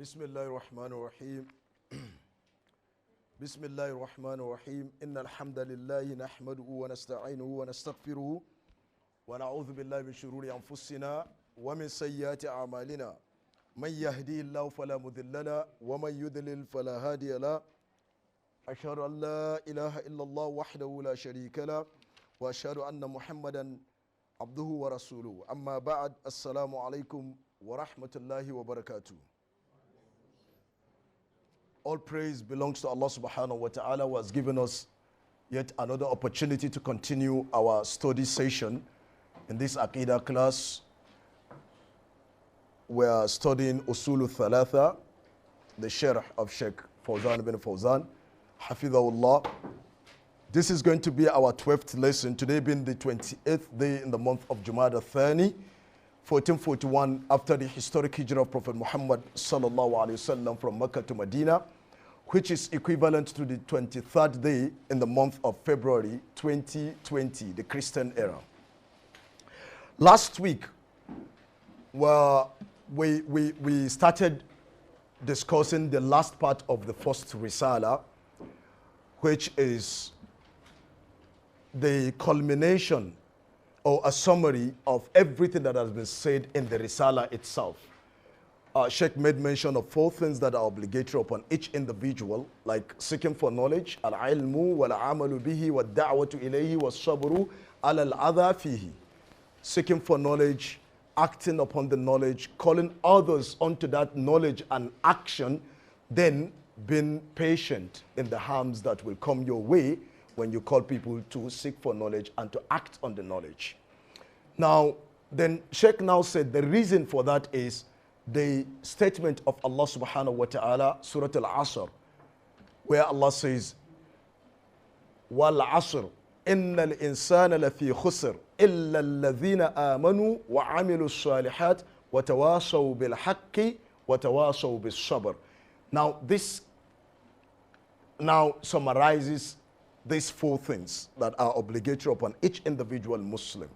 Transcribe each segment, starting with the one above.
بسم الله الرحمن الرحيم بسم الله الرحمن الرحيم إن الحمد لله نحمده ونستعينه ونستغفره ونعوذ بالله من شرور أنفسنا ومن سيئات أعمالنا من يهديه الله فلا مضل له ومن يضلل فلا هادي له أشهد أن لا إله إلا الله وحده لا شريك له وأشهد أن محمدا عبده ورسوله أما بعد السلام عليكم ورحمة الله وبركاته. All praise belongs to Allah subhanahu wa ta'ala, who has given us yet another opportunity to continue our study session in this Aqidah class. We are studying Uthool Thalatha, the Sharh of Sheikh Fawzan ibn Fawzan, Hafidhahullah. This is going to be our 12th lesson, today being the 28th day in the month of Jumada Thani, 1441, after the historic hijrah of Prophet Muhammad sallallahu alaihi wasallam from Mecca to Medina, which is equivalent to the 23rd day in the month of February 2020, the Christian era. Last week, we started discussing the last part of the first Risala, which is the culmination or a summary of everything that has been said in the Risala itself. Sheikh made mention of 4 things that are obligatory upon each individual, like seeking for knowledge, al-ilmu wal-amalu bihi wad-da'watu ilayhi was-sabru ala al-adha fihi. Seeking for knowledge, acting upon the knowledge, calling others onto that knowledge and action, then being patient in the harms that will come your way when you call people to seek for knowledge and to act on the knowledge. Now, then Sheikh now said the reason for that is the statement of Allah subhanahu wa ta'ala, Surah Al-Asr, where Allah says, وَالْعَصْرِ إِنَّ الْإِنسَانَ لَفِي خُسْرٍ إِلَّا الَّذِينَ آمَنُوا وَعَمِلُوا الصَّالِحَاتِ وَتَوَاصَوْا بِالْحَقِّ وَتَوَاصَوْا بِالصَّبْرِ. Now, this now summarizes these 4 things that are obligatory upon each individual Muslim.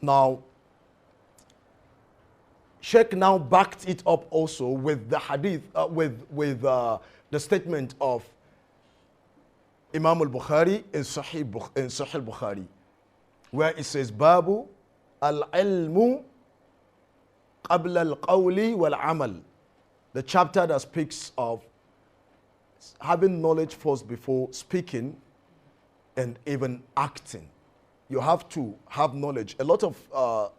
Now, Sheikh now backed it up also with the hadith, with the statement of Imam al-Bukhari in Sahih Bukhari, where it says, Babu al-ilmu qabla al-qawli wal-amal. The chapter that speaks of having knowledge first before speaking and even acting. You have to have knowledge. A lot of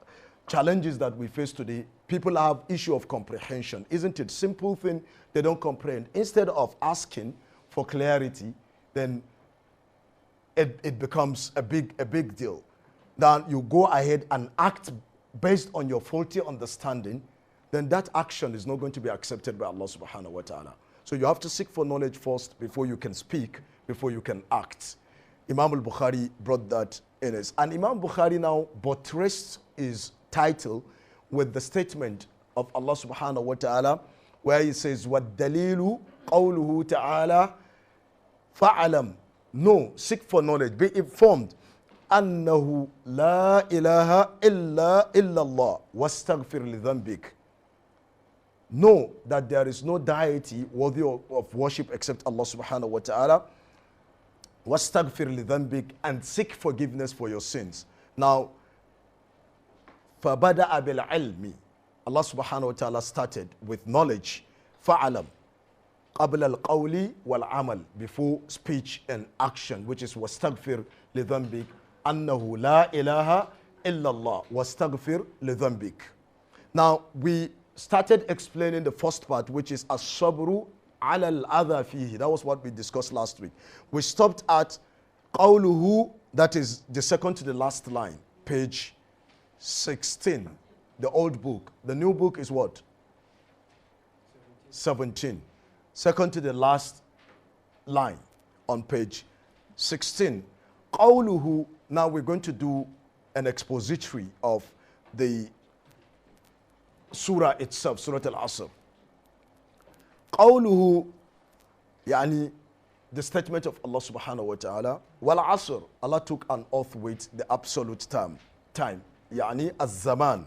challenges that we face today, people have issue of comprehension. Isn't it? Simple thing they don't comprehend. Instead of asking for clarity, then it becomes a big deal. Then you go ahead and act based on your faulty understanding, then that action is not going to be accepted by Allah subhanahu wa ta'ala. So you have to seek for knowledge first before you can speak, before you can act. Imam al-Bukhari brought that in us. And Imam Bukhari now buttressed his title with the statement of Allah subhanahu wa ta'ala, where he says, وَالدَّلِيلُ قَوْلُهُ تَعَالَى فَعَلَمْ. No, seek for knowledge, be informed. أَنَّهُ لَا إِلَهَ إِلَّا اللَّهِ وَاسْتَغْفِرْ لِذَنْبِكَ. Know that there is no deity worthy of worship except Allah subhanahu wa ta'ala. وَاسْتَغْفِرْ لِذَنْبِكَ, and seek forgiveness for your sins. Now, فَبَدَأَ بِالْعِلْمِ. Allah subhanahu wa ta'ala started with knowledge. فَعَلَمْ قَبْلَ الْقَوْلِ وَالْعَمَلِ, before speech and action, which is وَاسْتَغْفِرْ لِذَنْبِكَ أَنَّهُ لَا إِلَهَ إِلَّا اللَّهِ وَاسْتَغْفِرْ لِذَنْبِكَ. Now, we started explaining the first part, which is as-sabru ala al-adha fihi. That was what we discussed last week. We stopped at qawluhu, that is the second to the last line, page 16, the old book. The new book is what? 17. Second to the last line on page 16. Qawluhu, now we're going to do an expository of the surah itself, Surah Al-Asr. Qawluhu, yani the statement of Allah subhanahu wa ta'ala, wal-asr, Allah took an oath with the absolute time, yani az-zaman.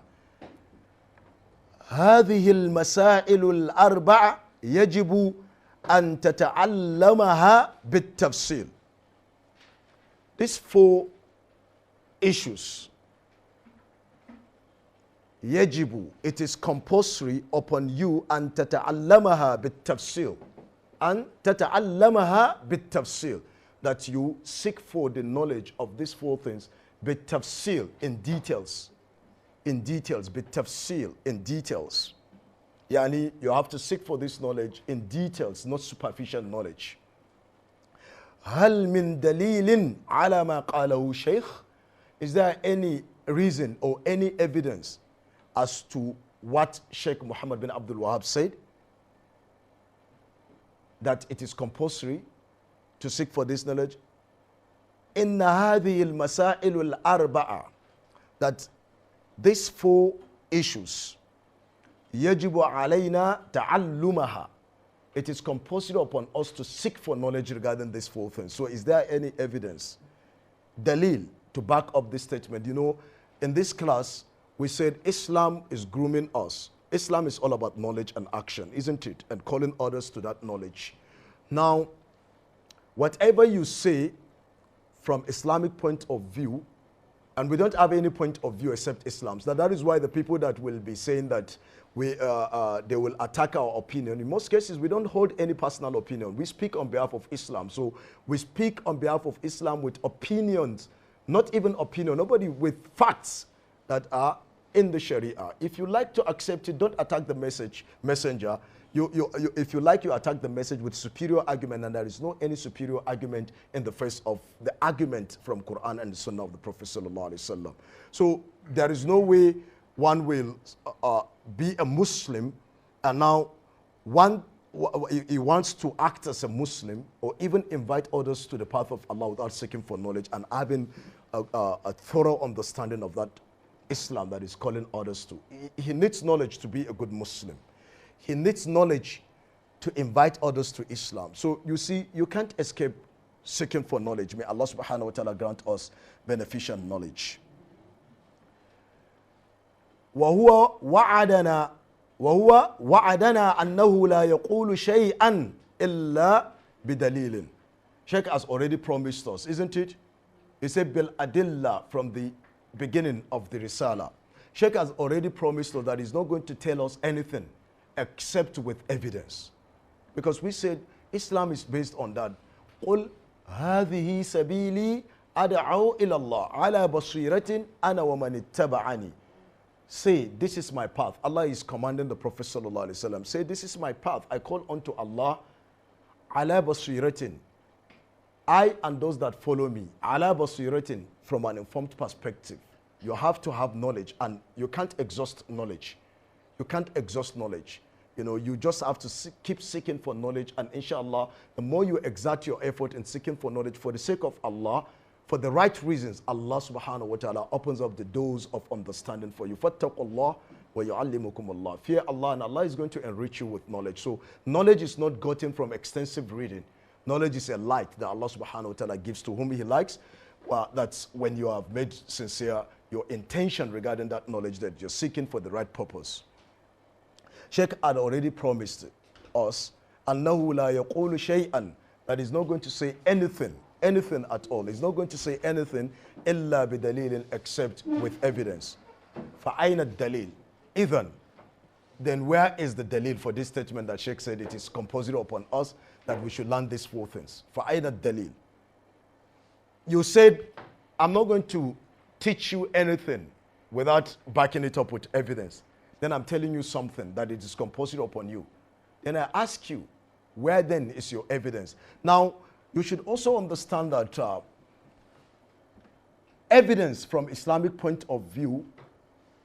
هذه المسائل الأربعة يجب أن تتعلمها بالتفصيل. These four issues, يجب, it is compulsory upon you أن تتعلمها بالتفصيل. أن تتعلمها بالتفصيل, that you seek for the knowledge of these four things بالتفصيل, in details. In details, بالتفصيل, in details. Yani, you have to seek for this knowledge in details, not superficial knowledge. هل من دليل على ما قاله شيخ? Is there any reason or any evidence as to what Sheikh Muhammad bin Abdul Wahab said? That it is compulsory to seek for this knowledge? إن هذه المسائل الأربعة, that these four issues, يجب علينا تعلمها, it is compulsory upon us to seek for knowledge regarding these four things. So is there any evidence, dalil, to back up this statement? You know, in this class, we said Islam is grooming us. Islam is all about knowledge and action, isn't it? And calling others to that knowledge. Now, whatever you say from Islamic point of view, and we don't have any point of view except Islam's. That is why the people that will be saying that they will attack our opinion, in most cases, we don't hold any personal opinion. We speak on behalf of Islam. So we speak on behalf of Islam with opinions, not even opinion, nobody, with facts that are in the Sharia. If you like to accept it, don't attack the messenger. If you like, you attack the message with superior argument, and there is no any superior argument in the face of the argument from Quran and the Sunnah of the Prophet sallallahu alaihi wasallam. So there is no way one will be a Muslim and now he wants to act as a Muslim or even invite others to the path of Allah without seeking for knowledge and having a thorough understanding of that Islam that is calling others to. He needs knowledge to be a good Muslim. He needs knowledge to invite others to Islam. So you see, you can't escape seeking for knowledge. May Allah subhanahu wa ta'ala grant us beneficial knowledge. وهو وعدنا أنه لا يقول شيئا إلا بدليل. Sheikh has already promised us, isn't it? He said bil adilla from the beginning of the Risala. Sheikh has already promised us that he's not going to tell us anything except with evidence. Because we said Islam is based on that. قُلْ هَذِهِ سَبِيلِي أَدْعَوْ إِلَى اللَّهِ عَلَى بَصِيرَةٍ أَنَا وَمَنِ اتَّبَعَنِي. Say, this is my path. Allah is commanding the Prophet sallallahu alaihi wasallam. Say, this is my path. I call unto Allah, ala basiratin. I and those that follow me, ala basiratin, from an informed perspective. You have to have knowledge, and you can't exhaust knowledge. You can't exhaust knowledge. You know, you just have to keep seeking for knowledge, and inshallah, the more you exert your effort in seeking for knowledge for the sake of Allah, for the right reasons, Allah subhanahu wa ta'ala opens up the doors of understanding for you. Fattaqullah wa yu'allimukum Allah. Fear Allah, and Allah is going to enrich you with knowledge. So knowledge is not gotten from extensive reading. Knowledge is a light that Allah subhanahu wa ta'ala gives to whom He likes. Well, that's when you have made sincere your intention regarding that knowledge, that you're seeking for the right purpose. Sheikh had already promised us, أَنَّهُ لَا يَقُولُ شَيْئًا, that he's not going to say anything at all. He's not going to say anything إِلَّا بِدَلِيلٍ, except with evidence. فَأَيْنَ الدَّلِيلِ إِذَنْ, then where is the dalil for this statement that Sheikh said it is compulsory upon us that we should learn these four things? فَأَيْنَ الدَّلِيلِ. You said, I'm not going to teach you anything without backing it up with evidence. Then I'm telling you something that it is compulsory upon you. Then I ask you, where then is your evidence? Now, you should also understand that evidence from Islamic point of view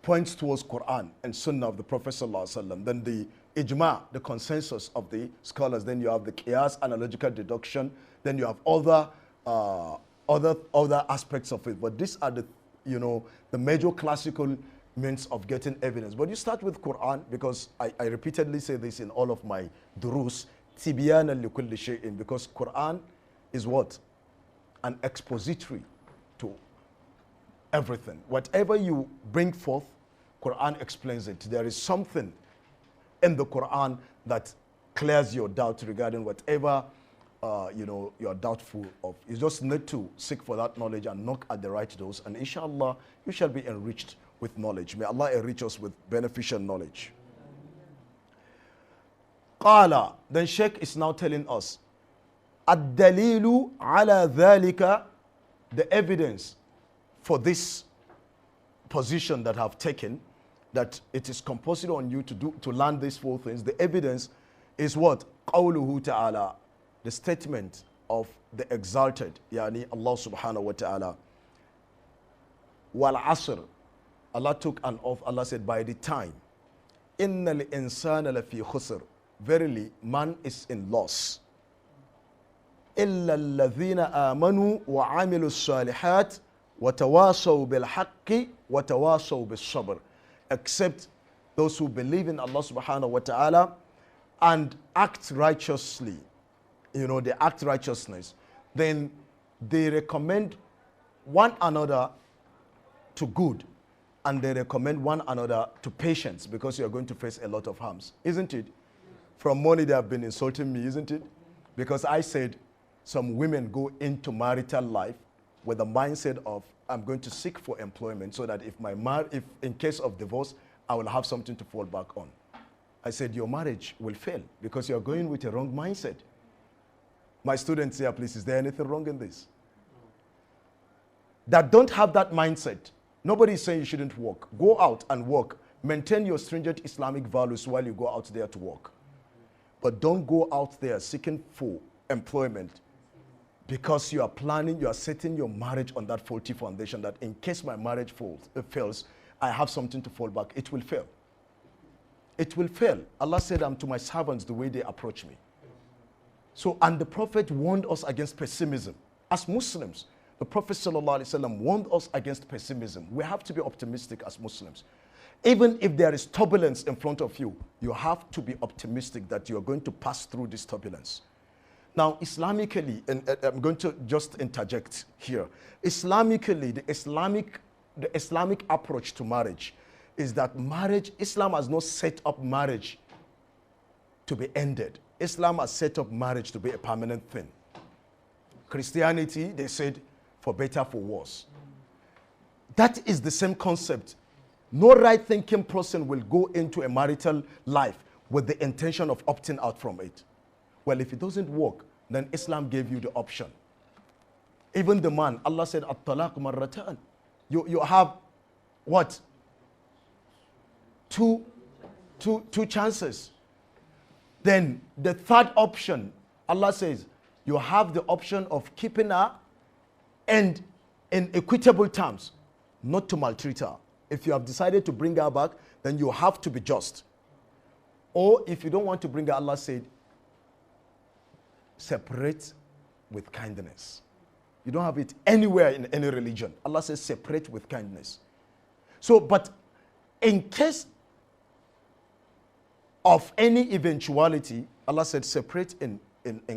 points towards Quran and Sunnah of the Prophet ﷺ. Then the ijma, the consensus of the scholars. Then you have the qiyas, analogical deduction. Then you have other aspects of it. But these are the, the major classical means of getting evidence. But you start with Quran, because I repeatedly say this in all of my durus, tibyana li kulli shay'in, because Quran is what? An expository to everything. Whatever you bring forth, Quran explains it. There is something in the Quran that clears your doubt regarding whatever you're doubtful of. You just need to seek for that knowledge and knock at the right doors, and inshallah you shall be enriched with knowledge. May Allah enrich us with beneficial knowledge. Qala, then Sheikh is now telling us, ad-dalilu ala dhalika, the evidence for this position that I've taken, that it is compulsory on you to learn these four things. The evidence is what? Qawluhu ta'ala, the statement of the exalted, yani Allah subhanahu wa ta'ala. Wal asr, Allah took an oath, Allah said, by the time, innal insana lafi khusr, verily man is in loss. Illa alladhina amanu wa amilu salihat wa tawasaw bil haqqi wa tawasaw bis sabr, except those who believe in Allah subhanahu wa ta'ala and act righteously. They act righteousness. Then they recommend one another to good, and they recommend one another to patience, because you are going to face a lot of harms, isn't it? From morning they have been insulting me, isn't it? Because I said some women go into marital life with the mindset of, I'm going to seek for employment so that if in case of divorce, I will have something to fall back on. I said your marriage will fail because you're going with a wrong mindset. My students here, please, is there anything wrong in this? That don't have that mindset. Nobody is saying you shouldn't work. Go out and work. Maintain your stringent Islamic values while you go out there to work. But don't go out there seeking for employment because you are setting your marriage on that faulty foundation that in case my marriage fails, I have something to fall back. It will fail. It will fail. Allah said, I'm to my servants the way they approach me. So, and the Prophet warned us against pessimism. As Muslims, the Prophet ﷺ warned us against pessimism. We have to be optimistic as Muslims. Even if there is turbulence in front of you, you have to be optimistic that you are going to pass through this turbulence. Now, Islamically, and I'm going to just interject here. Islamically, the Islamic approach to marriage is that Islam has not set up marriage to be ended. Islam has set up marriage to be a permanent thing. Christianity, they said, for better, for worse. That is the same concept. No right-thinking person will go into a marital life with the intention of opting out from it. Well, if it doesn't work, then Islam gave you the option. Even the man, Allah said, at-talaq marratan. You have what? Two chances. Then the third option, Allah says, you have the option of keeping her and in equitable terms, not to maltreat her. If you have decided to bring her back, then you have to be just. Or if you don't want to bring her, Allah said, separate with kindness. You don't have it anywhere in any religion. Allah says separate with kindness. So, but in case of any eventuality, Allah said separate in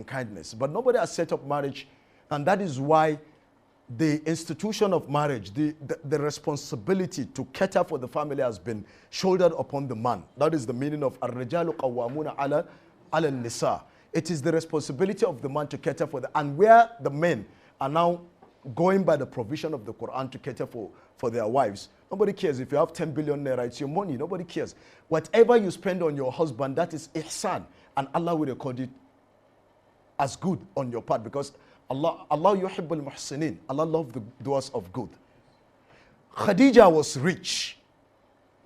kindness. But nobody has set up marriage, and that is why the institution of marriage, the responsibility to cater for the family has been shouldered upon the man. That is the meaning of ar-rijalu qawwamuna ala nisa. It is the responsibility of the man to cater for and where the men are now going by the provision of the Quran to cater for their wives. Nobody cares if you have 10 billion naira, it's your money. Nobody cares. Whatever you spend on your husband, that is ihsan, and Allah will record it as good on your part, because Allah yuhibbul muhsinin. Allah loves the doers of good. Khadija was rich.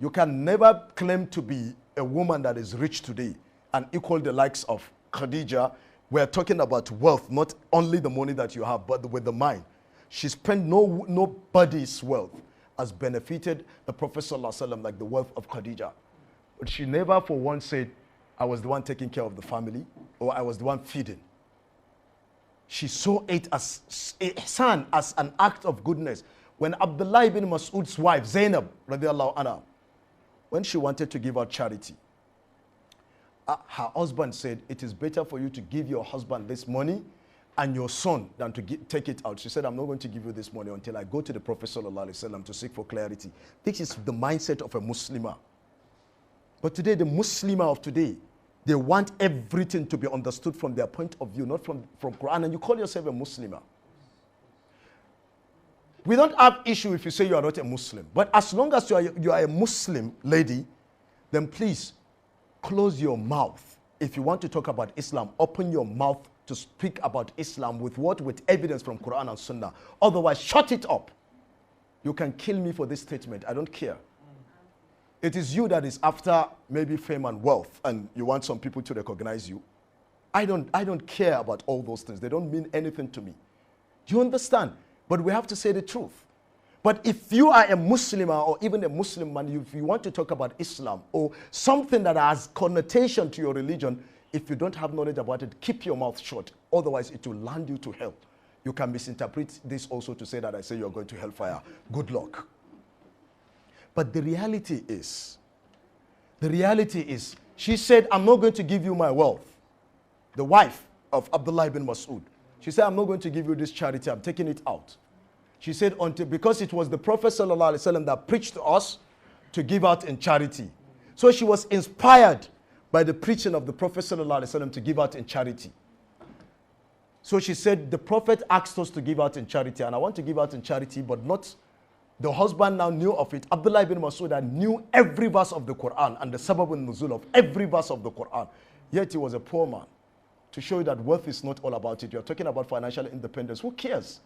You can never claim to be a woman that is rich today and equal the likes of Khadija. We're talking about wealth, not only the money that you have, but with the mind. She spent nobody's wealth has benefited the Prophet ﷺ like the wealth of Khadija. But she never for once said, I was the one taking care of the family, or I was the one feeding. She saw it as ihsan, as an act of goodness. When Abdallah ibn Mas'ud's wife, Zainab, radiallahu anha, when she wanted to give out charity, her husband said, it is better for you to give your husband this money and your son than to take it out. She said, I'm not going to give you this money until I go to the Prophet sallallahu alaihi wasallam to seek for clarity. This is the mindset of a Muslimah. But today, the Muslimah of today, they want everything to be understood from their point of view, not from Quran. And you call yourself a Muslimah. We don't have issue if you say you are not a Muslim. But as long as you are a Muslim lady, then please close your mouth. If you want to talk about Islam, open your mouth to speak about Islam with what? With evidence from Quran and Sunnah. Otherwise, shut it up. You can kill me for this statement. I don't care. It is you that is after maybe fame and wealth, and you want some people to recognize you. I don't care about all those things. They don't mean anything to me. Do you understand? But we have to say the truth. But if you are a Muslim or even a Muslim man, if you want to talk about Islam or something that has connotation to your religion, if you don't have knowledge about it, keep your mouth shut. Otherwise, it will land you to hell. You can misinterpret this also to say that I say you're going to hellfire. Good luck. But the reality is, she said, I'm not going to give you my wealth. The wife of Abdallah ibn Mas'ud. She said, I'm not going to give you this charity. I'm taking it out. She said, because it was the Prophet sallallahu alaihi wasallam that preached to us to give out in charity. So she was inspired by the preaching of the Prophet sallallahu alaihi wasallam to give out in charity. So she said, the Prophet asked us to give out in charity, and I want to give out in charity, but not. The husband now knew of it. Abdullah ibn Mas'ud knew every verse of the Quran and the sabab al-nuzul of every verse of the Quran. Yet he was a poor man. To show you that wealth is not all about it. You're talking about financial independence. Who cares?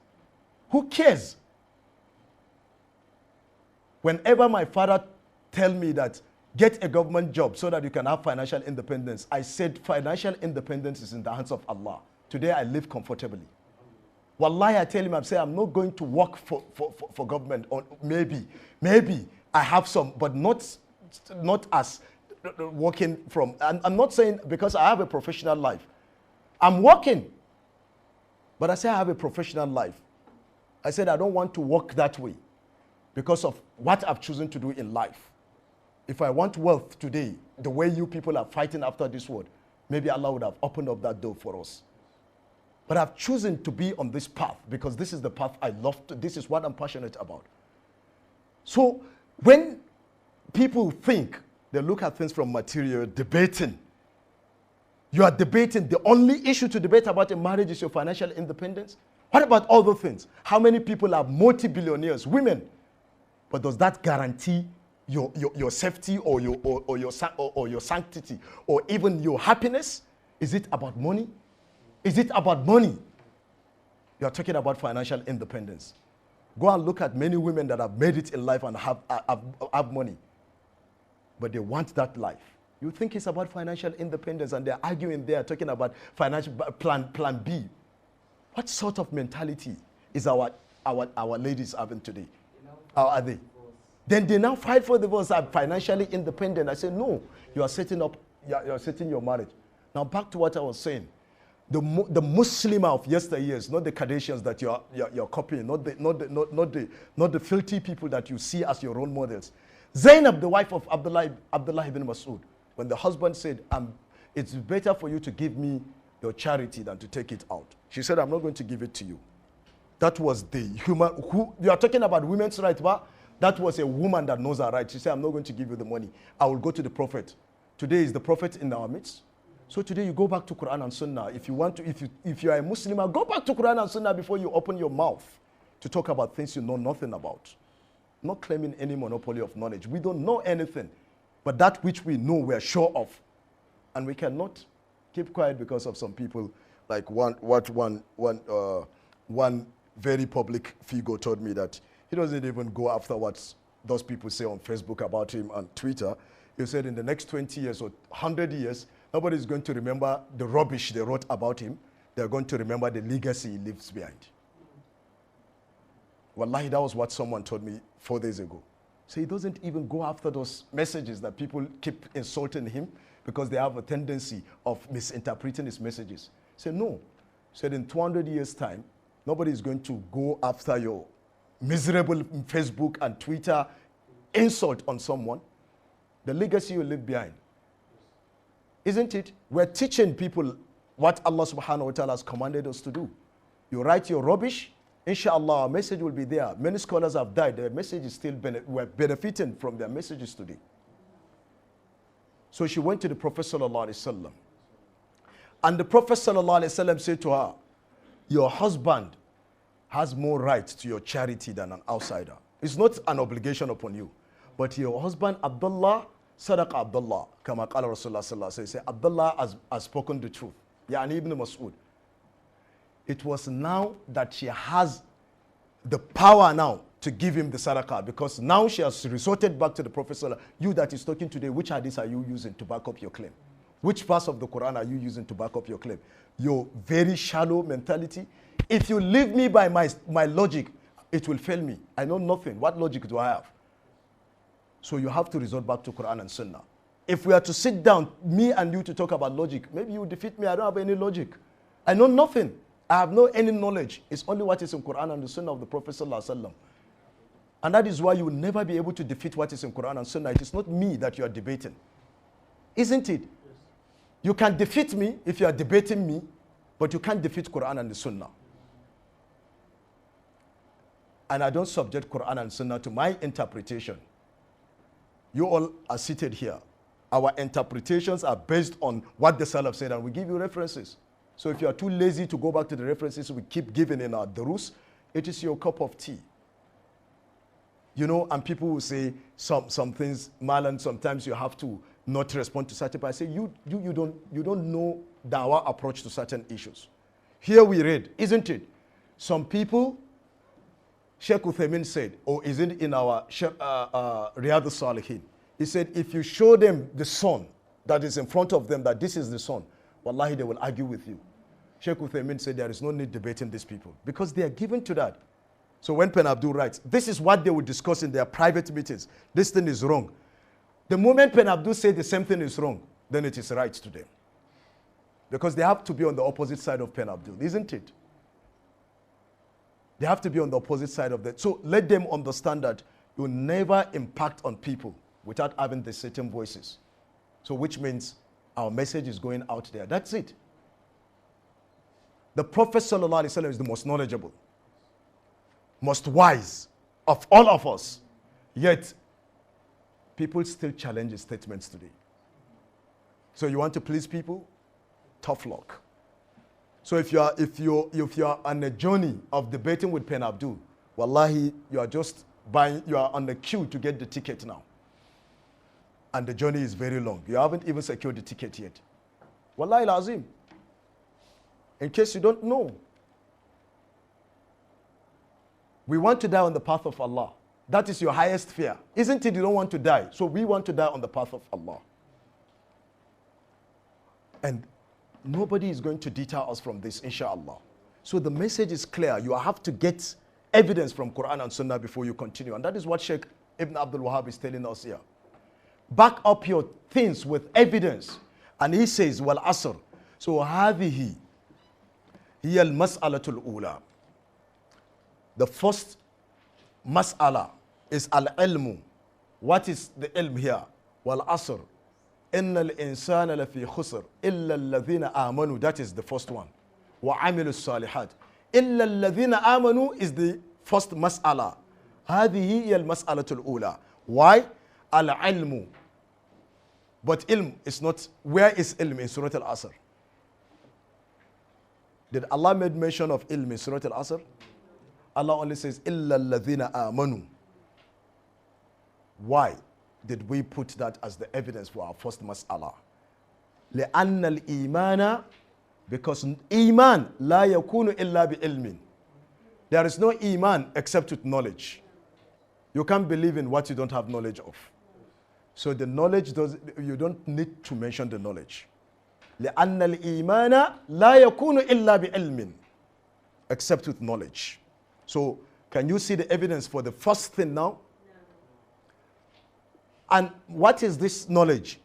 Who cares? Whenever my father tell me that get a government job so that you can have financial independence, I said financial independence is in the hands of Allah. Today I live comfortably. Wallahi, I tell him, I'm not going to work for government. Or maybe I have some, but not as working from. I'm not saying because I have a professional life. I'm working, but I say I have a professional life. I said I don't want to work that way because of what I've chosen to do in life. If I want wealth today, the way you people are fighting after this world, maybe Allah would have opened up that door for us. But I've chosen to be on this path because this is the path I love. This is what I'm passionate about. So when people think, they look at things from material, debating. You are debating. The only issue to debate about a marriage is your financial independence. What about other things? How many people are multi-billionaires, women? But does that guarantee your safety or your sanctity or even your happiness? Is it about money? Is it about money? You are talking about financial independence. Go and look at many women that have made it in life and have money. But they want that life. You think it's about financial independence and they're arguing there, talking about financial plan B. What sort of mentality is our ladies having today? How are they? Then they now fight for divorce and financially independent. I say, no, you are setting your marriage. Now back to what I was saying. The Muslimah of yesteryears, not the Kardashians that you're copying, not the filthy people that you see as your role models. Zainab, the wife of Abdullah ibn Mas'ud, when the husband said, it's better for you to give me your charity than to take it out. She said, I'm not going to give it to you. That was the human, you are talking about women's rights, but that was a woman that knows her rights. She said, I'm not going to give you the money. I will go to the Prophet. Today is the Prophet in our midst. So today you go back to Quran and Sunnah. If you want to, if you are a Muslim, go back to Quran and Sunnah before you open your mouth to talk about things you know nothing about. Not claiming any monopoly of knowledge. We don't know anything. But that which we know, we're sure of. And we cannot keep quiet because of some people, like one very public figure told me that he doesn't even go after what those people say on Facebook about him and Twitter. He said in the next 20 years or 100 years, nobody is going to remember the rubbish they wrote about him. They're going to remember the legacy he leaves behind. Wallahi, that was what someone told me 4 days ago. So he doesn't even go after those messages that people keep insulting him because they have a tendency of misinterpreting his messages. He said, no. He said in 200 years' time, nobody is going to go after your miserable Facebook and Twitter insult on someone. The legacy you leave behind. Isn't it? We're teaching people what Allah subhanahu wa ta'ala has commanded us to do. You write your rubbish, inshallah, our message will be there. Many scholars have died. Their message is still we're benefiting from their messages today. So she went to the Prophet sallallahu alaihi wasallam. And the Prophet sallallahu alaihi wasallam said to her, your husband has more right to your charity than an outsider. It's not an obligation upon you. But your husband, Abdallah, Sadaq Abdallah, kama qala Rasulullah sallallahu alaihi wasallam, say Abdallah has spoken the truth. Yani Ibn Mas'ud. It was now that she has the power now to give him the sadaqah, because now she has resorted back to the Prophet sallallahu alaihi wasallam. You that is talking today, which hadith are you using to back up your claim? Which verse of the Quran are you using to back up your claim? Your very shallow mentality. If you leave me by my logic, it will fail me. I know nothing. What logic do I have? So you have to resort back to Quran and Sunnah. If we are to sit down, me and you, to talk about logic, maybe you defeat me. I don't have any logic. I know nothing. I have no any knowledge. It's only what is in Quran and the Sunnah of the Prophet sallallahu alaihi wasallam. And that is why you will never be able to defeat what is in Quran and Sunnah. It is not me that you are debating. Isn't it? Yes. You can defeat me if you are debating me, but you can't defeat Quran and the Sunnah. And I don't subject Quran and Sunnah to my interpretation. You all are seated here. Our interpretations are based on what the Salaf said, and we give you references. So if you are too lazy to go back to the references we keep giving in our durus, it is your cup of tea. You know, and people will say some things, Malan, sometimes you have to not respond to certain, but I say you don't know our approach to certain issues. Here we read, isn't it? Some people, Sheikh Uthaymin said, or is it in our Riyadh al-Salihin? He said, if you show them the sun that is in front of them, that this is the sun, wallahi, they will argue with you. Sheikh Uthaymin said there is no need debating these people because they are given to that. So when PenAbdul writes, this is what they would discuss in their private meetings. This thing is wrong. The moment PenAbdul says the same thing is wrong, then it is right to them. Because they have to be on the opposite side of PenAbdul, isn't it? They have to be on the opposite side of that. So let them understand that you never impact on people without having the certain voices. So which means our message is going out there. That's it. The Prophet sallallahu alaihi wasallam is the most knowledgeable, most wise of all of us. Yet, people still challenge his statements today. So you want to please people? Tough luck. So if you are on a journey of debating with PenAbdul, wallahi, you are on the queue to get the ticket now. And the journey is very long. You haven't even secured the ticket yet. Wallahi lazim. In case you don't know. We want to die on the path of Allah. That is your highest fear. Isn't it? You don't want to die. So we want to die on the path of Allah. And nobody is going to deter us from this, inshallah. So the message is clear. You have to get evidence from Quran and Sunnah before you continue. And that is what Sheikh Ibn Abdul Wahab is telling us here. Back up your things with evidence. And he says, wal asr. So هذه هي المسألة الأولى. The first mas'ala is al-ilmu. What is the ilm here? Wal asr. Inna al-insana lafi khusr illa alladhina amanu. That is the first one. Wa amilu salihat. Illa alladhina amanu is the first mas'ala. هذه هي المسألة الأولى. Why? Al-ilmu. But ilm is not. Where is ilm in Surah Al-Asr? Did Allah make mention of ilm in Surah Al-Asr? Allah only says, إِلَّا الَّذِينَ آمَنُوا. Why did we put that as the evidence for our first mas'ala? لأن الإيمان, because iman لا يكون إلا بِعِلْمٍ. There is no iman except with knowledge. You can't believe in what you don't have knowledge of. So the knowledge you don't need to mention the knowledge. لأن الإيمان لا يكون إلا بعلم, except with knowledge. So can you see the evidence for the first thing now? No. And what is this knowledge?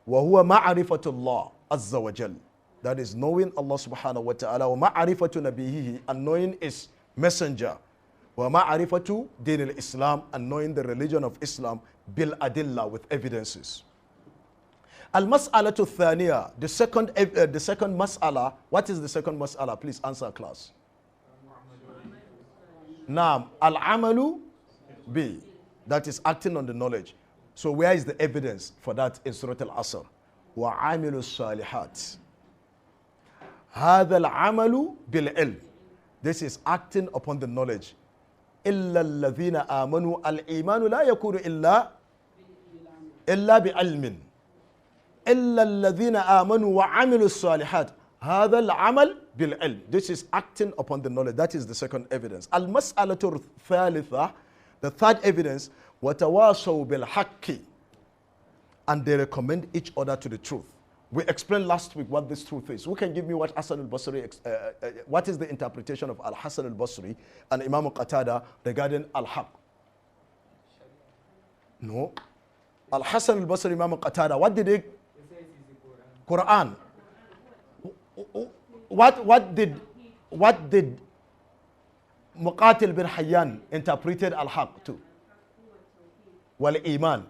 وهو معرفة الله عز وجل. That is knowing Allah subhanahu wa ta'ala. ومعرفة نبيه, and knowing his messenger. ومعرفة دين الإسلام, and knowing the religion of Islam bil adilla, with evidences. Al-mas'alatu thaniya, the second mas'ala. What is the second mas'ala? Please answer, class. Naam, al-amalu bi. That is acting on the knowledge. So where is the evidence for that in Surah Al-Asr? وَعَامِلُوا الصَّالِحَاتِ هَذَا الْعَمَلُ بِالْعِلْمِ. This is acting upon the knowledge. إِلَّا الَّذِينَ آمَنُوا الْإِيمَانُ لَا يَكُونُ إِلَّا بِعِلْمٍ إِلَّا الَّذِينَ آمَنُوا وَعَمِلُوا الصَّالِحَاتِ هَذَا الْعَمَلُ بِالْعِلْمِ. This is acting upon the knowledge. That is the second evidence. Al-mas'alatu thalitha, the third evidence, وَتَوَاصَوْا بِالْحَقِّ. And they recommend each other to the truth. We explained last week what this truth is. Who can give me what Hassan al-Basri, what is the interpretation of Al-Hassan al-Basri and Imam Qatada regarding Al-Haq? No. Al-Hassan al-Basri, Imam Qatada, what did they? Quran. What did Muqatil bin Hayyan interpreted Al-Haq to? Wal Iman.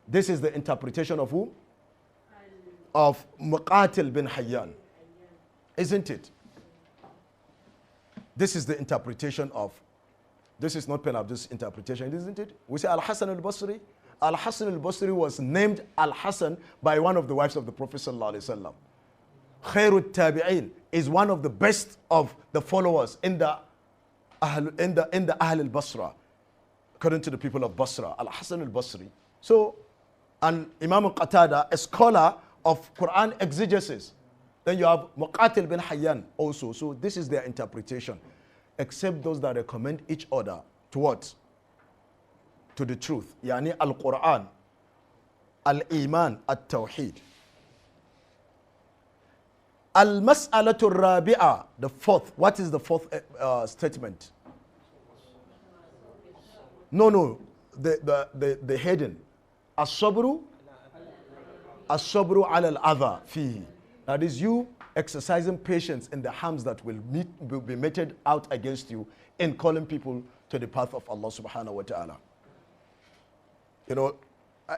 This is the interpretation of whom? Of Muqatil bin Hayyan. Isn't it? This is the interpretation of, this is not PenAbdul's interpretation, isn't it? We say Al-Hassan al-Basri. Al-Hassan al-Basri was named Al-Hassan by one of the wives of the Prophet sallallahu alaihi wasallam. Khairut Tabi'in is one of the best of the followers in the Ahl al-Basra, according to the people of Basra. Al-Hassan al-Basri. So, and Imam Qatada, a scholar of Quran exegesis. Then you have Muqatil bin Hayyan also. So this is their interpretation. Except those that recommend each other to what? To the truth. Yani Al-Quran, Al-Iman, At-Tawheed. Al-Mas'alatu Rabi'a, the fourth. What is the fourth statement? No, the heading. As-sabru ala al-adha fihi. That is you exercising patience in the harms that will be meted out against you in calling people to the path of Allah subhanahu wa ta'ala. You know,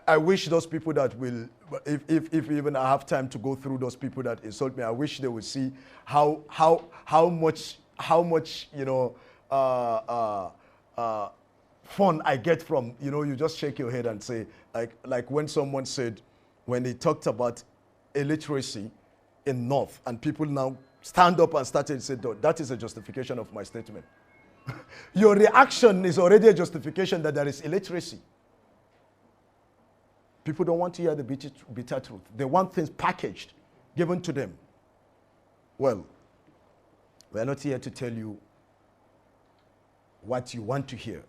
I wish those people that will, if even I have time to go through those people that insult me, I wish they would see how much you know fun I get from, you know, you just shake your head and say, like when someone said, when he talked about illiteracy in North, and people now stand up and started to say, that is a justification of my statement. Your reaction is already a justification that there is illiteracy. People don't want to hear the bitter truth. They want things packaged, given to them. Well, we're not here to tell you what you want to hear.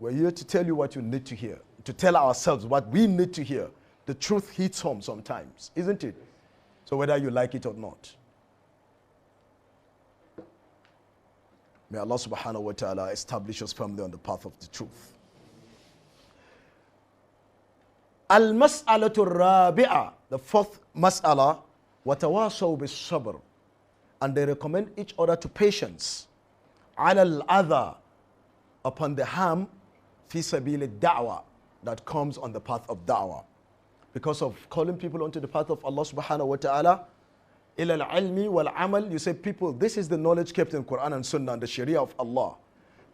We're here to tell you what you need to hear, to tell ourselves what we need to hear. The truth hits home sometimes, isn't it? So whether you like it or not. May Allah subhanahu wa ta'ala establish us firmly on the path of the truth. Al-mas'alatu rabi'a, the fourth mas'ala, وَتَوَاصَوْا بِالصَّبْرِ. And they recommend each other to patience. عَلَى الْأَذَى, upon the harm, fi sabil da'wah, that comes on the path of da'wah. Because of calling people onto the path of Allah subhanahu wa ta'ala, ila al-ilmi wal-amal, you say, people, this is the knowledge kept in Quran and Sunnah and the Sharia of Allah.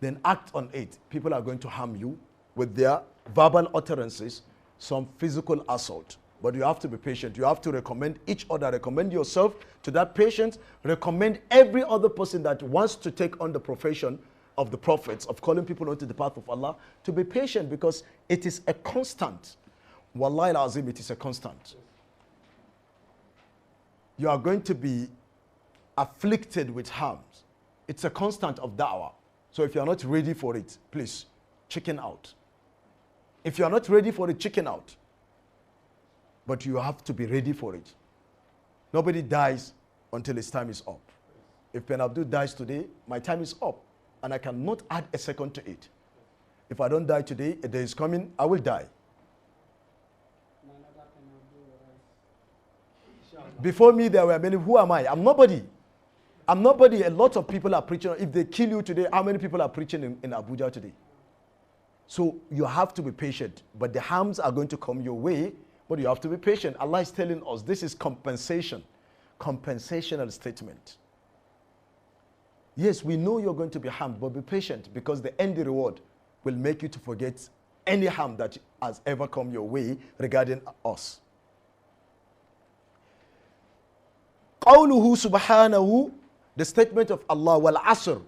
Then act on it. People are going to harm you with their verbal utterances, some physical assault. But you have to be patient. You have to recommend each other. Recommend yourself to that patient. Recommend every other person that wants to take on the profession of the prophets, of calling people onto the path of Allah, to be patient, because it is a constant. Wallahi al-azim, it is a constant. You are going to be afflicted with harms. It's a constant of da'wah. So if you are not ready for it, please, chicken out. If you are not ready for it, chicken out. But you have to be ready for it. Nobody dies until his time is up. If PenAbdul dies today, my time is up. And I cannot add a second to it. If I don't die today, a day is coming, I will die. Before me, there were many. Who am I? I'm nobody. I'm nobody. A lot of people are preaching. If they kill you today, how many people are preaching in Abuja today? So you have to be patient. But the harms are going to come your way But you have to be patient. Allah is telling us this is compensation. Compensational statement. Yes, we know you're going to be harmed, but be patient because the end reward will make you to forget any harm that has ever come your way regarding us. قوله subhanahu, the statement of Allah, wal asr,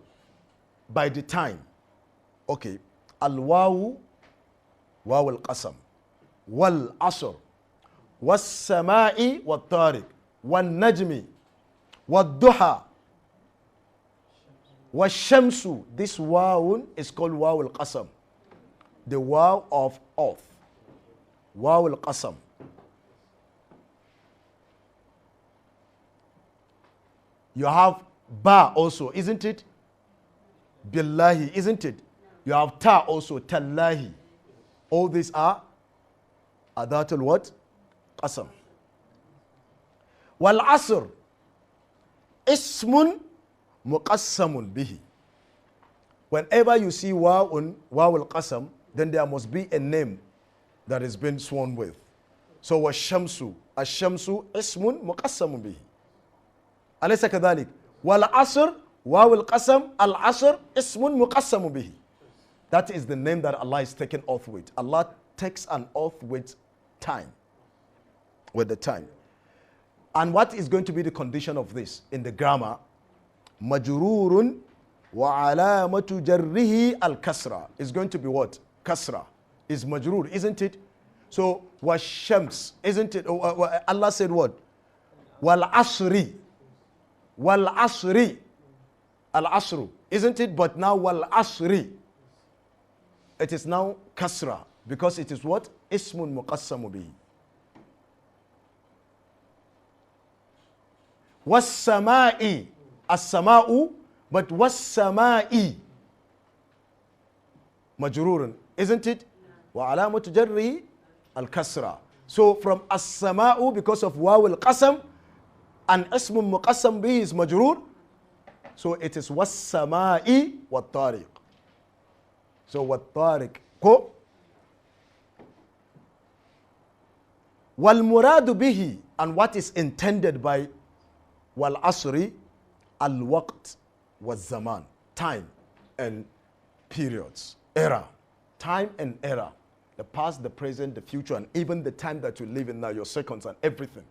by the time. Okay. Al-wawu, waw al-qasam. Wal asr. Was sama'i wa tariq. Wal najmi. Wal duha. Was shamsu. This wawun is called waw al-qasam. The waw of oath. Waw al-qasam. You have ba also, isn't it? Billahi, isn't it? You have ta also, tallahi. All these are adatul what? Qasam. Wal asr. Ismun muqassamun bihi. Whenever you see waw al qasam, then there must be a name that has been sworn with. So was shamsu. Ash-shamsu ismun muqassamun bihi. أليس كذلك؟ والعصر واو القسم العصر اسم مقسم به. That is the name that Allah is taking oath with. Allah takes an oath with time. With the time. And what is going to be the condition of this in the grammar? Majrurun wa alamatu jarrihi al-kasra. Is going to be what? Kasra. Is majrur, isn't it? So was shams, isn't it? Allah said what? Wal asri. Wal asri. Al asru. Isn't it? But now wal asri. It is now kasra. Because it is what? Ismun muqassamu bihi. Was sama'i. As-sama'u. But was sama'i. Majrurun. Isn't it? Wa alamatu jarrihi al-kasra. So from as-sama'u, because of waw al-qasam, and ismun muqassam bihi is majrur. So it is was sama'i wa tariq. So wa tariq. Ko. Wal muradu bihi, and what is intended by wal asri, al waqt was zaman, time and periods, era, time and era, the past, the present, the future, and even the time that you live in now, your seconds and everything.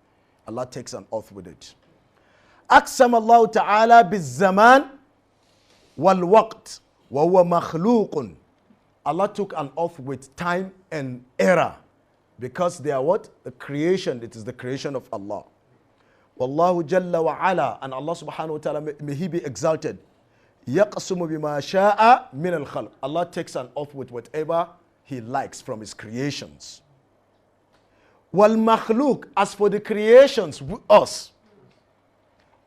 Allah takes an oath with it. أقسم الله تعالى بالزمان والوقت وهو مخلوق. Allah took an oath with time and era because they are what? The creation. It is the creation of Allah. Wallahu jalla wa ala, and Allah subhanahu wa ta'ala, may he be exalted. يقسم بما شاء من الخلق. Allah takes an oath with whatever he likes from his creations. وَالْمَخْلُوقِ, as for the creations, us,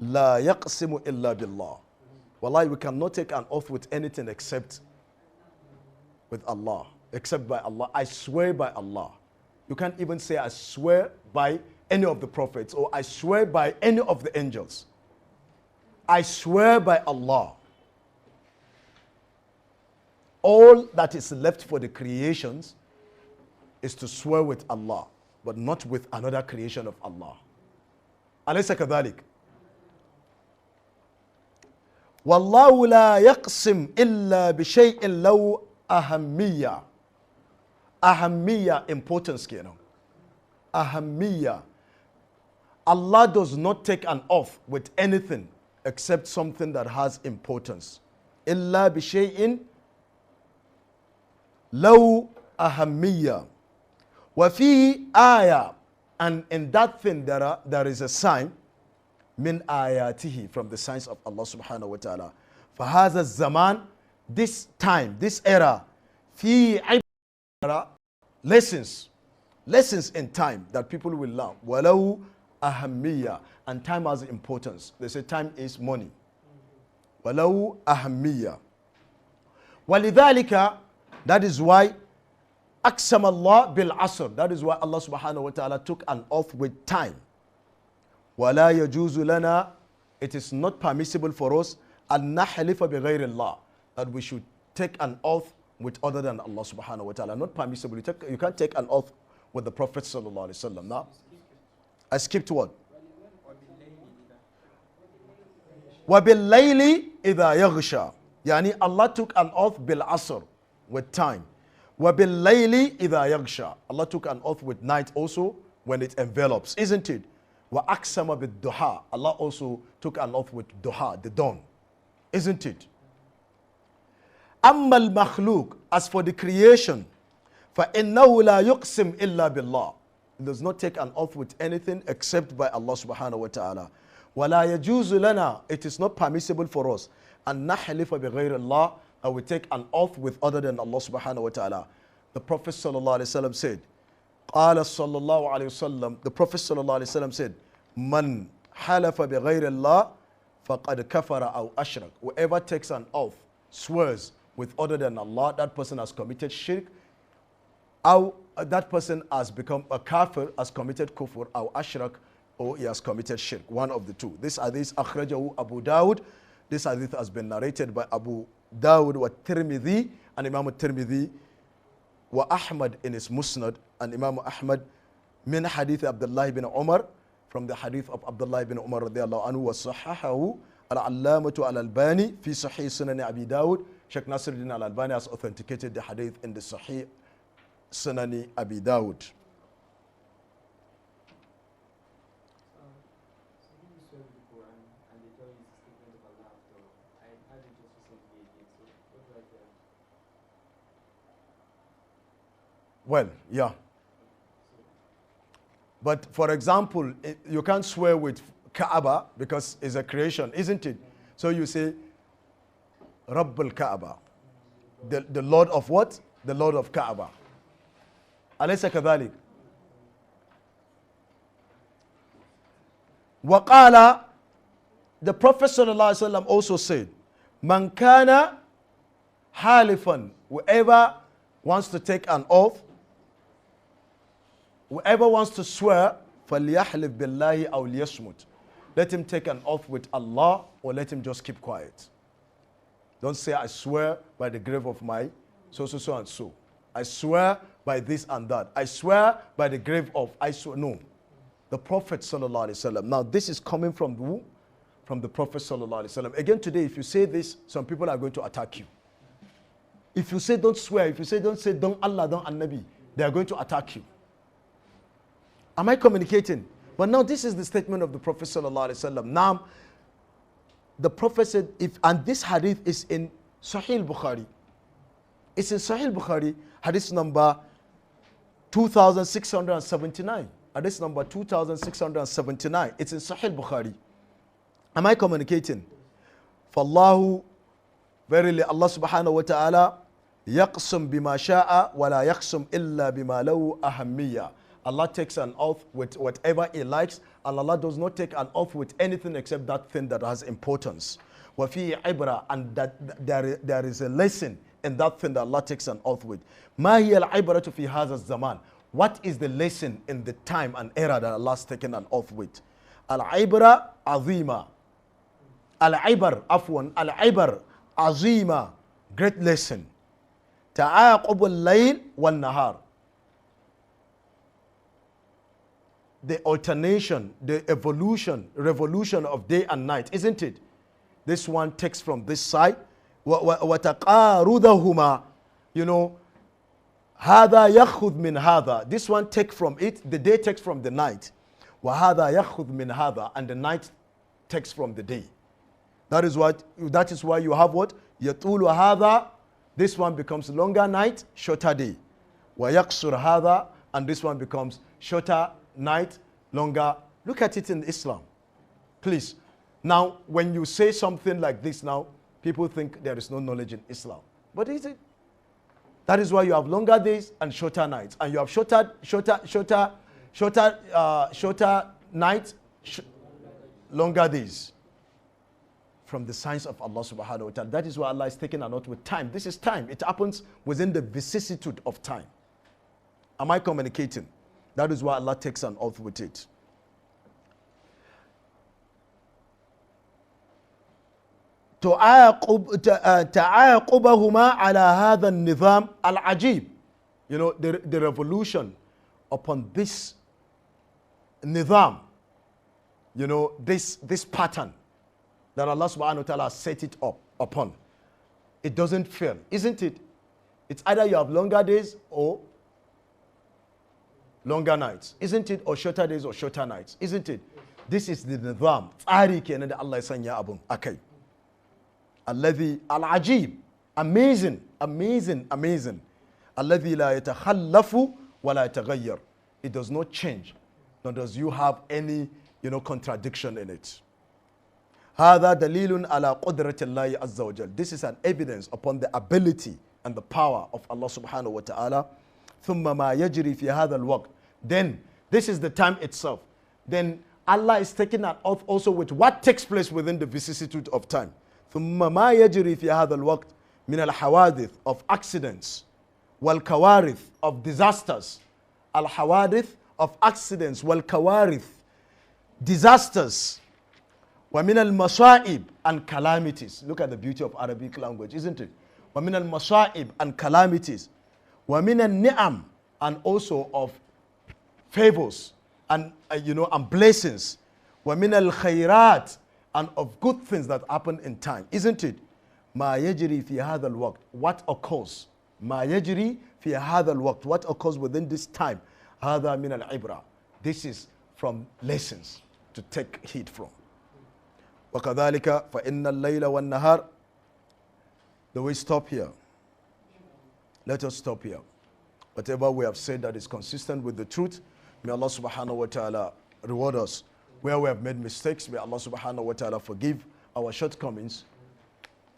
لَا يَقْسِمُ إِلَّا بِاللَّهِ. Wallahi, we cannot take an oath with anything except with Allah, except by Allah. I swear by Allah. You can't even say I swear by any of the prophets or I swear by any of the angels. I swear by Allah. All that is left for the creations is to swear with Allah, but not with another creation of Allah. أليس كذلك؟ والله لا يقسم إلا بشيء لو أهمية. أهمية, importance, you know. أهمية. Allah does not take an oath with anything except something that has importance. إلا بشيء لو أهمية. وفي آية, and in that thing there is a sign, min ayatihi, from the signs of Allah subhanahu wa ta'ala. فهذا الزمان, this time, this era, في عبرة, lessons in time that people will learn. ولو أهمية, and time has importance. They say time is money. ولو أهمية. ولذلك, that is why أقسم الله بالعصر. That is why Allah subhanahu wa ta'ala took an oath with time. ولا يجوز لنا, it is not permissible for us أن نحلف بغير الله, that we should take an oath with other than Allah subhanahu wa ta'ala. Not permissible. You can't take an oath with the Prophet sallallahu alaihi wasallam. Now, I skipped what? وَبِاللَّيْلِ إِذَا يَغْشَى. Yani Allah took an oath bil asr, with time. وَبِاللَّيْلِ إِذَا يَغْشَى. Allah took an oath with night also when it envelops, isn't it? وَأَقْسَمَ بِالدُّحَى. Allah also took an oath with duha, the dawn, isn't it? أَمَّا الْمَخْلُوقِ. As for the creation, فَإِنَّهُ لَا يُقْسِمْ إِلَّا بِاللَّهِ. It does not take an oath with anything except by Allah subhanahu wa ta'ala. وَلَا يَجُوزُ لَنَا. It is not permissible for us أَن نَحْلِفَ بِغَيْرِ اللَّهِ. And we take an oath with other than Allah subhanahu wa ta'ala. The Prophet sallallahu alayhi wa sallam said, قال صلى الله عليه وسلم, the Prophet sallallahu alayhi wa sallam said, مَنْ حَلَفَ بِغَيْرِ اللَّهِ فَقَدْ كَفَرَ أَوْ أَشْرَكَ. Whoever takes an oath, swears with other than Allah, that person has committed shirk, or that person has become a kafir, has committed kufr, or ashrak, or he has committed shirk. One of the two. This hadith akhrajahu Abu Dawud. This hadith has been narrated by Abu Dawud wa Tirmidhi, and Imam Tirmidhi wa Ahmad in his Musnad, and Imam Ahmad min hadith Abdallah ibn Umar, from the hadith of Abdullah ibn Umar radiyallahu anhu, wa sahahahu al-allamatu al-Albani fi sahih sunan Abi Dawud. Sheikh Nasiruddin al-Albani has authenticated the hadith in the sahih sunan Abi Dawud. Well, yeah. But for example, you can't swear with Kaaba because it's a creation, isn't it? So you say, Rabbul Kaaba. The Lord of what? The Lord of Kaaba. Alaysa kadhalik. Waqala, the Prophet sallallahu alaihi wasallam also said, Man kana halifan, whoever wants to take an oath, whoever wants to swear, فَلْيَحْلِفْ بِاللَّهِ أَوْ لِيَصْمُتْ. Let him take an oath with Allah, or let him just keep quiet. Don't say, I swear by the grave of my so and so. I swear by this and that. I swear by the grave of I swear. No. The Prophet sallallahu alaihi wasallam. Now this is coming from who? From the Prophet sallallahu alaihi wasallam. Again today, if you say this, some people are going to attack you. If you say don't swear, if you say don't Allah, don't An-Nabi, they are going to attack you. Am I communicating? But now this is the statement of the Prophet sallallahu alaihi wasallam. Now, the Prophet said, and this hadith is in Sahih Bukhari. It's in Sahih Bukhari, hadith number 2679. Hadith number 2679. It's in Sahih Bukhari. Am I communicating? فالله, verily Allah subhanahu wa ta'ala, يقسم بما شاء ولا يقسم إلا بما له أهمية. Allah takes an oath with whatever He likes, and Allah does not take an oath with anything except that thing that has importance. وَفِي عِبْرَةٍ, and that there is a lesson in that thing that Allah takes an oath with. مَا هِيَ الْعِبْرَةُ فِي هَذَا الزَّمَانِ. What is the lesson in the time and era that Allah has taken an oath with? Al-Ibra Azima. Al-Ibar, Afwan, Al-Ibar Azima. Great lesson. Ta'aqub al-layl wal-nahar. The alternation, the revolution of day and night, isn't it? This one takes from this side. وَتَقَارُضَهُمَا. You know, هَذَا يَخُذْ مِنْ هَذَا. This one takes from it, the day takes from the night. وَهَذَا يَخُذْ مِنْ هَذَا. And the night takes from the day. That is why you have what? يَطُولُ هَذَا. This one becomes longer night, shorter day. وَيَقْصُرْ هَذَا. And this one becomes shorter night, longer. Look at it in Islam, please. Now, when you say something like this now, people think there is no knowledge in Islam. But is it? That is why you have longer days and shorter nights. And you have shorter nights, longer days. From the signs of Allah subhanahu wa ta'ala. That is why Allah is taking a note with time. This is time. It happens within the vicissitude of time. Am I communicating? That is why Allah takes an oath with it. تعاقبهما على هذا النظام العجيب. You know, the revolution upon this nizam, this pattern that Allah subhanahu wa ta'ala set it up upon, it doesn't fail, isn't it? It's either you have longer days or longer nights, isn't it? Or shorter days or shorter nights, isn't it? This is the nizam. Tsari kenan da Allah ya sanya abun akai. Alladhi al-ajib. Amazing. Alladhi la yatakhallafu wa la yataghayyar. It does not change, nor does you have any, contradiction in it. هذا دليل على قدرة الله عز وجل. This is an evidence upon the ability and the power of Allah subhanahu wa ta'ala. ثم ما يجري في هذا الوقت. Then, this is the time itself. Then Allah is taking an oath also with what takes place within the vicissitude of time. ثم ما يجري في هذا الوقت من الحوادث of accidents والكوارث of disasters. الحوادث of accidents والكوارث disasters. وَمِنَ الْمَصَائِبِ and calamities. Look at the beauty of Arabic language, isn't it? وَمِنَ الْمَصَائِبِ and calamities. وَمِنَ النِّعَمِ and also of favors and and blessings. وَمِنَ الْخَيْرَاتِ and of good things that happen in time, isn't it? مَا يَجْرِي فِي هَذَا الْوَقْتِ what occurs. مَا يَجْرِي فِي هَذَا الْوَقْتِ what occurs within this time. هَذَا مِنَ الْعِبْرَةِ this is from lessons to take heed from. وَكَذَلِكَ فَإِنَّ اللَّيْلَ وَالنَّهَارِ. Do we stop here? Let us stop here. Whatever we have said that is consistent with the truth, may Allah subhanahu wa ta'ala reward us. Where we have made mistakes, may Allah subhanahu wa ta'ala forgive our shortcomings.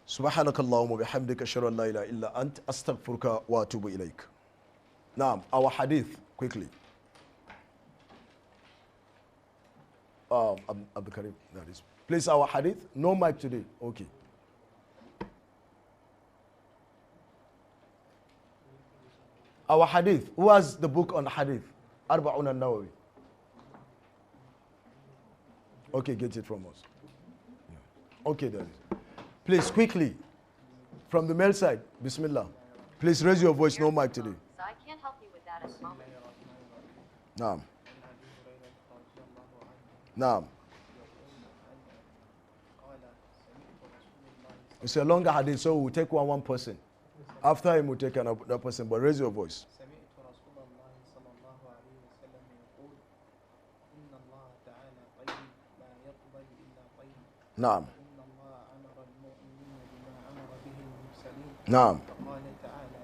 سبحانك اللهم وبحمدك أشهد أن لا إله إلا أنت أستغفرك وأتوب إليك. Now, our hadith, quickly. Abdul Karim, that is. Please, our hadith. No mic today. Okay. Our hadith. Who has the book on hadith? Arba'un al-Nawawi. Okay, get it from us. Okay, that is. Please, quickly. From the male side. Bismillah. Please raise your voice. No mic today. So I can't help you with that at the moment. Naam. Naam. It's a longer hadith, so we'll take one person. After him, we'll take another person, but raise your voice. Naam. Naam.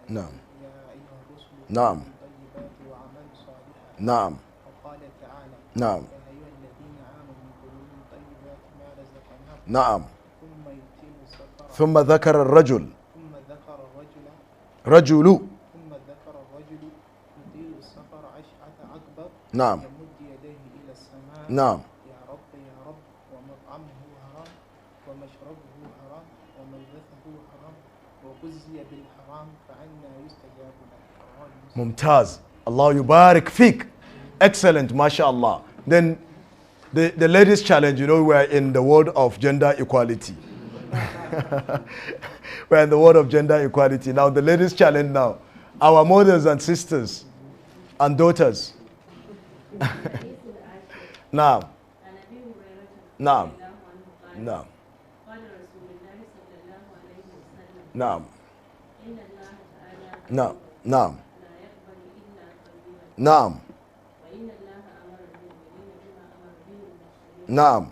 Naam. Naam. Naam. Naam. نعم ثم ذكر الرجل رجل يطيل السفر أشعث أكبر نعم يمد يديه إلى السماء نعم يا رب ومطعمه حرام ومشربه حرام وملبسه حرام وغذي بالحرام فأنى يستجاب له. ممتاز. Allah yubarik fik. Excellent, mashallah. Then the ladies challenge, we're in the world of gender equality. We're in the world of gender equality. Now the ladies challenge now. Our mothers and sisters and daughters. Now. Now. Now. Now. Now. Now. Now. نعم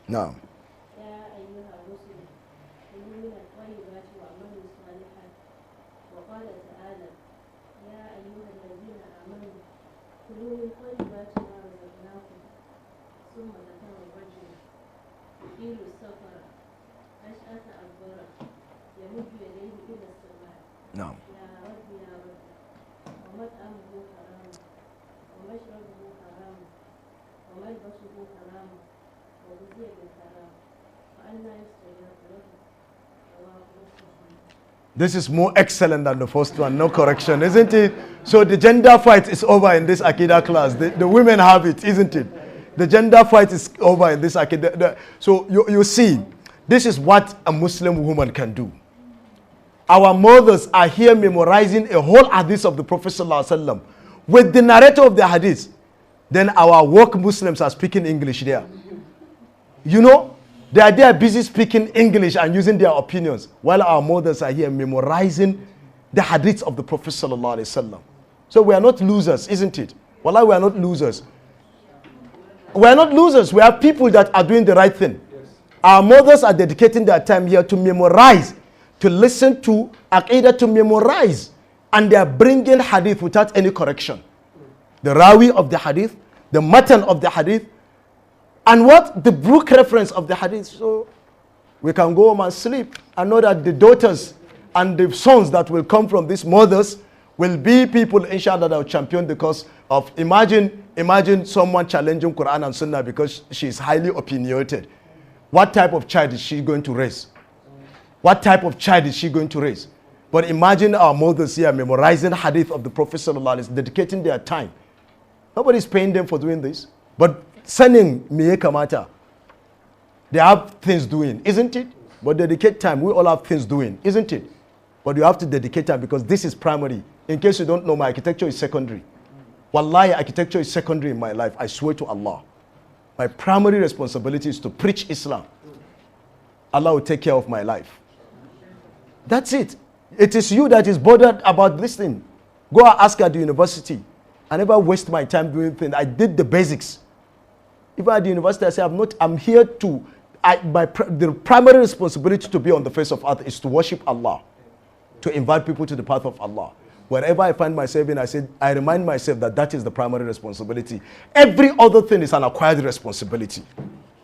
نعم يا أيها الرسل كلوا من الطيبات واعملوا صالحا وقال تعالى يا أيها الذين آمنوا كلوا من طيبات ما رزقناكم ثم ذكر الرجل يطيل السفر أشعث أكبر يمد يديه إلى السماء نعم يا رب ومطعمه حرام ومشربه حرام وملبسه حرام وغذي بالحرام فأنى يستجاب له. This is more excellent than the first one, no correction, isn't it? So the gender fight is over in this Akida class. The women have it, isn't it? The gender fight is over in this Akida. So you see, this is what a Muslim woman can do. Our mothers are here memorizing a whole hadith of the Prophet ﷺ with the narrator of the hadith, then our woke Muslims are speaking English there. You know, they are there busy speaking English and using their opinions, while our mothers are here memorizing the hadiths of the Prophet sallallahu alaihi wasallam. So we are not losers, isn't it? Wallah, we are not losers. We are not losers. We are people that are doing the right thing. Our mothers are dedicating their time here to memorize, to listen to Aqidah, to memorize. And they are bringing hadith without any correction. The rawi of the hadith, the matan of the hadith, and what? The book reference of the hadith. So we can go home and sleep and know that the daughters and the sons that will come from these mothers will be people, inshallah, that will champion the cause of, imagine someone challenging Quran and Sunnah because she is highly opinionated. What type of child is she going to raise? What type of child is she going to raise? But imagine our mothers here memorizing hadith of the Prophet sallallahu alaihi wasallam, dedicating their time. Nobody is paying them for doing this. But sending miye kamata. They have things doing, isn't it? But dedicate time. We all have things doing, isn't it? But you have to dedicate time because this is primary. In case you don't know, my architecture is secondary. Wallahi, architecture is secondary in my life. I swear to Allah. My primary responsibility is to preach Islam. Allah will take care of my life. That's it. It is you that is bothered about this thing. Go and ask at the university. I never waste my time doing things. I did the basics. Even at the university, I say, I'm here to, the primary responsibility to be on the face of earth is to worship Allah, to invite people to the path of Allah. Wherever I find myself in, I remind myself that that is the primary responsibility. Every other thing is an acquired responsibility.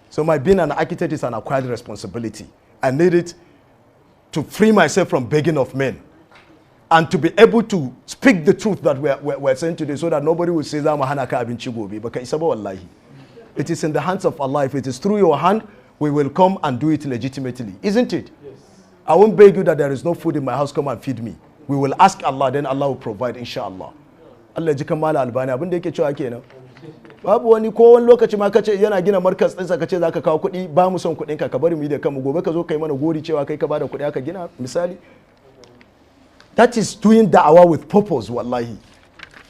So my being an architect is an acquired responsibility. I need it to free myself from begging of men and to be able to speak the truth that we're saying today so that nobody will say, it is in the hands of Allah. If it is through your hand, we will come and do it legitimately. Isn't it? Yes. I won't beg you that there is no food in my house, come and feed me. We will ask Allah, then Allah will provide, inshallah. Allah ji kamala albani abin da yake cewa kenan. Babu wani ko wani lokaci ma kace yana gina markas ɗinsa kace zaka kawo kuɗi ba mu son kuɗin ka bari mu yi da kanmu gobe ka zo kai mana gori cewa kai ka bada kuɗi aka gina misali. That is doing da'wah with purpose, wallahi.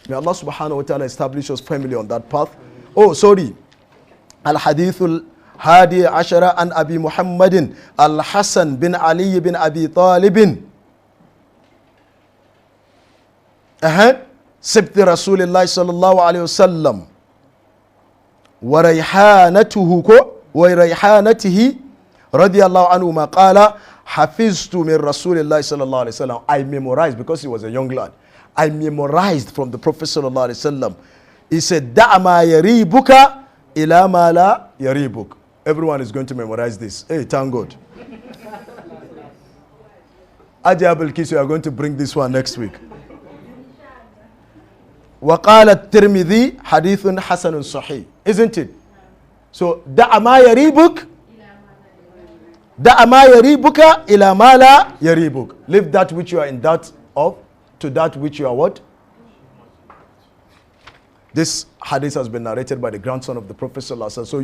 May Allah subhanahu wa ta'ala establish us firmly on that path. Oh, sorry. الحديث الحادي عشر عن أبي محمد الحسن بن علي بن أبي طالب سبت رسول الله صلى الله عليه وسلم وريحانته رضي الله عنه ما قال حفظت من رسول الله صلى الله عليه وسلم. I memorized because he was a young lad. I memorized from the Prophet صلى الله عليه وسلم. He said دع ما يريبك إلى ما لا يريبك. Everyone is going to memorize this. Hey, thank God. Adi Abel Kiss, we are going to bring this one next week. وقال الترمذي حديث حسن صحيح. Isn't it? So دع ما يريبك دع ما يريبك إلى ما لا يريبك. Leave that which you are in doubt of to that which you are what? This hadith has been narrated by the grandson of the Prophet sallallahu alaihi wasallam. So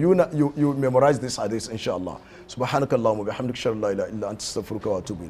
you memorize this hadith, inshallah. Subhanakallahumma bihamdika, la ilaha illa anta, astaghfiruka wa atubu ilayk.